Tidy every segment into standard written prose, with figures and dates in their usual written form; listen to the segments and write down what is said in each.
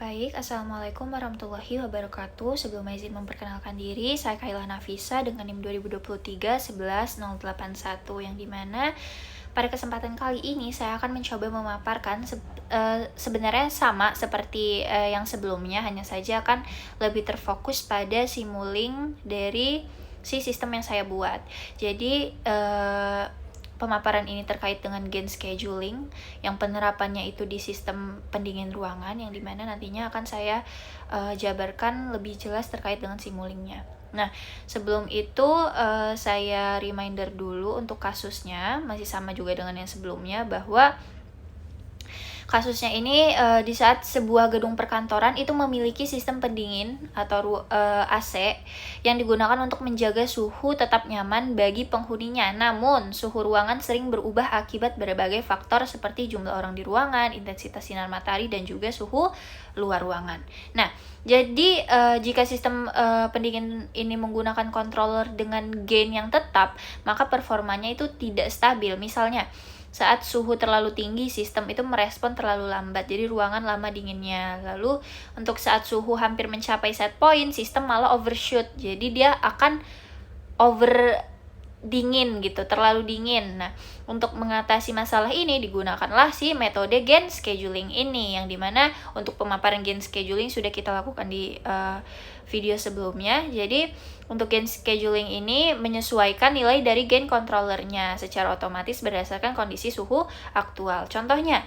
Baik, Assalamualaikum warahmatullahi wabarakatuh. Sebelum izin memperkenalkan diri, saya Kaila Nafisa dengan NIM 2023 11081 yang dimana pada kesempatan kali ini saya akan mencoba memaparkan sebenarnya sama seperti yang sebelumnya, hanya saja akan lebih terfokus pada simuling dari si sistem yang saya buat. Jadi pemaparan ini terkait dengan gain scheduling yang penerapannya itu di sistem pendingin ruangan, yang dimana nantinya akan saya jabarkan lebih jelas terkait dengan simulingnya. Nah, sebelum itu saya reminder dulu untuk kasusnya, masih sama juga dengan yang sebelumnya, bahwa kasusnya ini di saat sebuah gedung perkantoran itu memiliki sistem pendingin atau AC yang digunakan untuk menjaga suhu tetap nyaman bagi penghuninya. Namun, suhu ruangan sering berubah akibat berbagai faktor seperti jumlah orang di ruangan, intensitas sinar matahari, dan juga suhu luar ruangan. Nah, jadi jika sistem pendingin ini menggunakan controller dengan gain yang tetap, maka performanya itu tidak stabil. Misalnya, saat suhu terlalu tinggi, sistem itu merespon terlalu lambat, jadi ruangan lama dinginnya. Lalu untuk saat suhu hampir mencapai set point, sistem malah overshoot, jadi dia akan over dingin gitu, terlalu dingin. Nah, untuk mengatasi masalah ini digunakanlah si metode gain scheduling ini, yang dimana untuk pemaparan gain scheduling sudah kita lakukan di video sebelumnya. Jadi untuk gain scheduling ini menyesuaikan nilai dari gain controllernya secara otomatis berdasarkan kondisi suhu aktual. Contohnya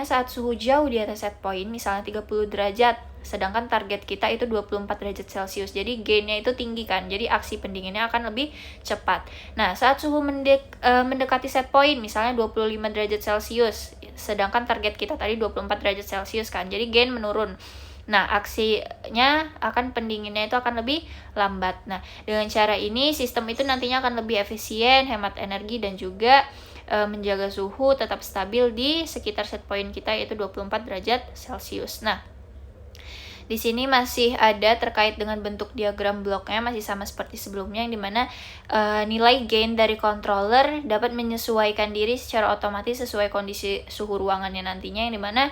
saat suhu jauh di atas set point, misalnya 30 derajat, sedangkan target kita itu 24 derajat Celcius. Jadi gainnya itu tinggi kan, jadi aksi pendinginnya akan lebih cepat. Nah, saat suhu mendekati set point, misalnya 25 derajat Celcius, sedangkan target kita tadi 24 derajat Celcius kan, jadi gain menurun. Nah, aksinya akan pendinginnya itu akan lebih lambat. Nah, dengan cara ini sistem itu nantinya akan lebih efisien, hemat energi, dan juga menjaga suhu tetap stabil di sekitar set point kita, yaitu 24 derajat Celcius. Nah, di sini masih ada terkait dengan bentuk diagram bloknya, masih sama seperti sebelumnya, yang dimana nilai gain dari controller dapat menyesuaikan diri secara otomatis sesuai kondisi suhu ruangannya nantinya, yang dimana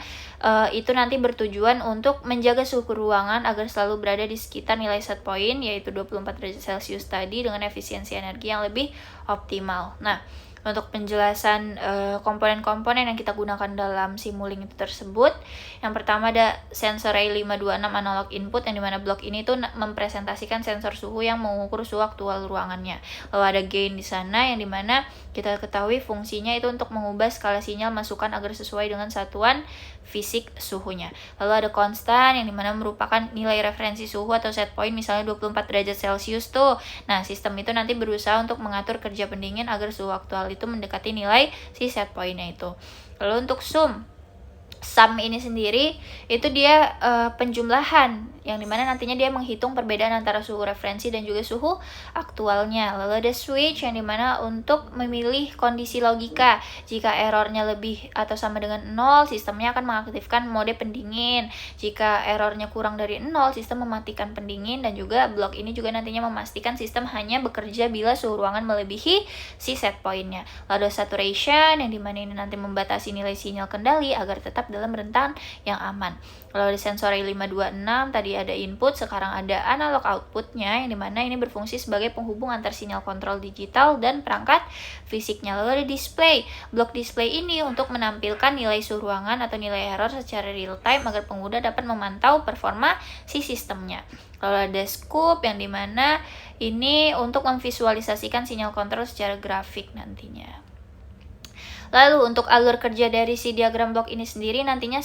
itu nanti bertujuan untuk menjaga suhu ruangan agar selalu berada di sekitar nilai set point, yaitu 24 derajat Celcius tadi, dengan efisiensi energi yang lebih optimal. Nah, untuk penjelasan komponen-komponen yang kita gunakan dalam simuling itu tersebut, yang pertama ada sensor A526 analog input, yang dimana blok ini tuh mempresentasikan sensor suhu yang mengukur suhu aktual ruangannya. Lalu ada gain di sana, yang dimana kita ketahui fungsinya itu untuk mengubah skala sinyal masukan agar sesuai dengan satuan fisik suhunya. Lalu ada konstan, yang dimana merupakan nilai referensi suhu atau set point, misalnya 24 derajat Celcius tuh. Nah, sistem itu nanti berusaha untuk mengatur kerja pendingin agar suhu aktual itu mendekati nilai si set point-nya itu. Lalu untuk sum ini sendiri itu dia penjumlahan, yang dimana nantinya dia menghitung perbedaan antara suhu referensi dan juga suhu aktualnya. Lalu ada switch, yang dimana untuk memilih kondisi logika. Jika errornya lebih atau sama dengan 0, sistemnya akan mengaktifkan mode pendingin. Jika errornya kurang dari 0, sistem mematikan pendingin. Dan juga blok ini juga nantinya memastikan sistem hanya bekerja bila suhu ruangan melebihi si set point-nya. Lalu ada saturation, yang dimana ini nanti membatasi nilai sinyal kendali agar tetap dalam rentan yang aman. Kalau di sensor A526 tadi ada input, sekarang ada analog outputnya, yang dimana ini berfungsi sebagai penghubung antar sinyal kontrol digital dan perangkat fisiknya. Lalu ada display. Blok display ini untuk menampilkan nilai suhu ruangan atau nilai error secara real time agar pengguna dapat memantau performa si sistemnya. Lalu ada scope, yang dimana ini untuk memvisualisasikan sinyal kontrol secara grafik nantinya. Lalu untuk alur kerja dari si diagram blok ini sendiri, nantinya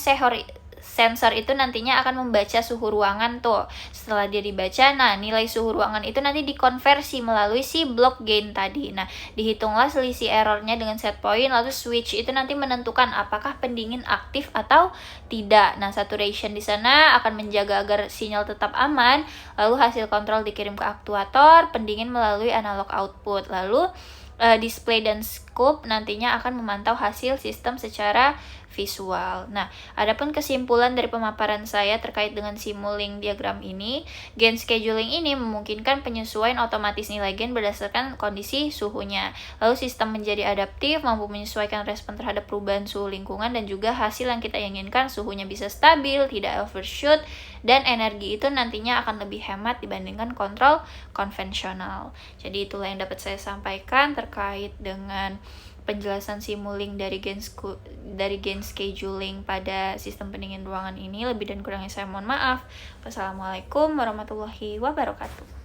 sensor itu nantinya akan membaca suhu ruangan tuh. Setelah dia dibaca, nah nilai suhu ruangan itu nanti dikonversi melalui si blok gain tadi. Nah, dihitunglah selisih errornya dengan set point, lalu switch itu nanti menentukan apakah pendingin aktif atau tidak. Nah, saturation di sana akan menjaga agar sinyal tetap aman. Lalu hasil kontrol dikirim ke aktuator, pendingin melalui analog output. Lalu display dan scope nantinya akan memantau hasil sistem secara visual. Nah, adapun kesimpulan dari pemaparan saya terkait dengan Simulink diagram ini, gen scheduling ini memungkinkan penyesuaian otomatis nilai gen berdasarkan kondisi suhunya. Lalu sistem menjadi adaptif, mampu menyesuaikan respon terhadap perubahan suhu lingkungan, dan juga hasil yang kita inginkan suhunya bisa stabil, tidak overshoot, dan energi itu nantinya akan lebih hemat dibandingkan kontrol konvensional. Jadi itulah yang dapat saya sampaikan terkait dengan penjelasan Simulink dari gen scheduling pada sistem pendingin ruangan ini. Lebih dan kurangnya saya mohon maaf. Wassalamualaikum warahmatullahi wabarakatuh.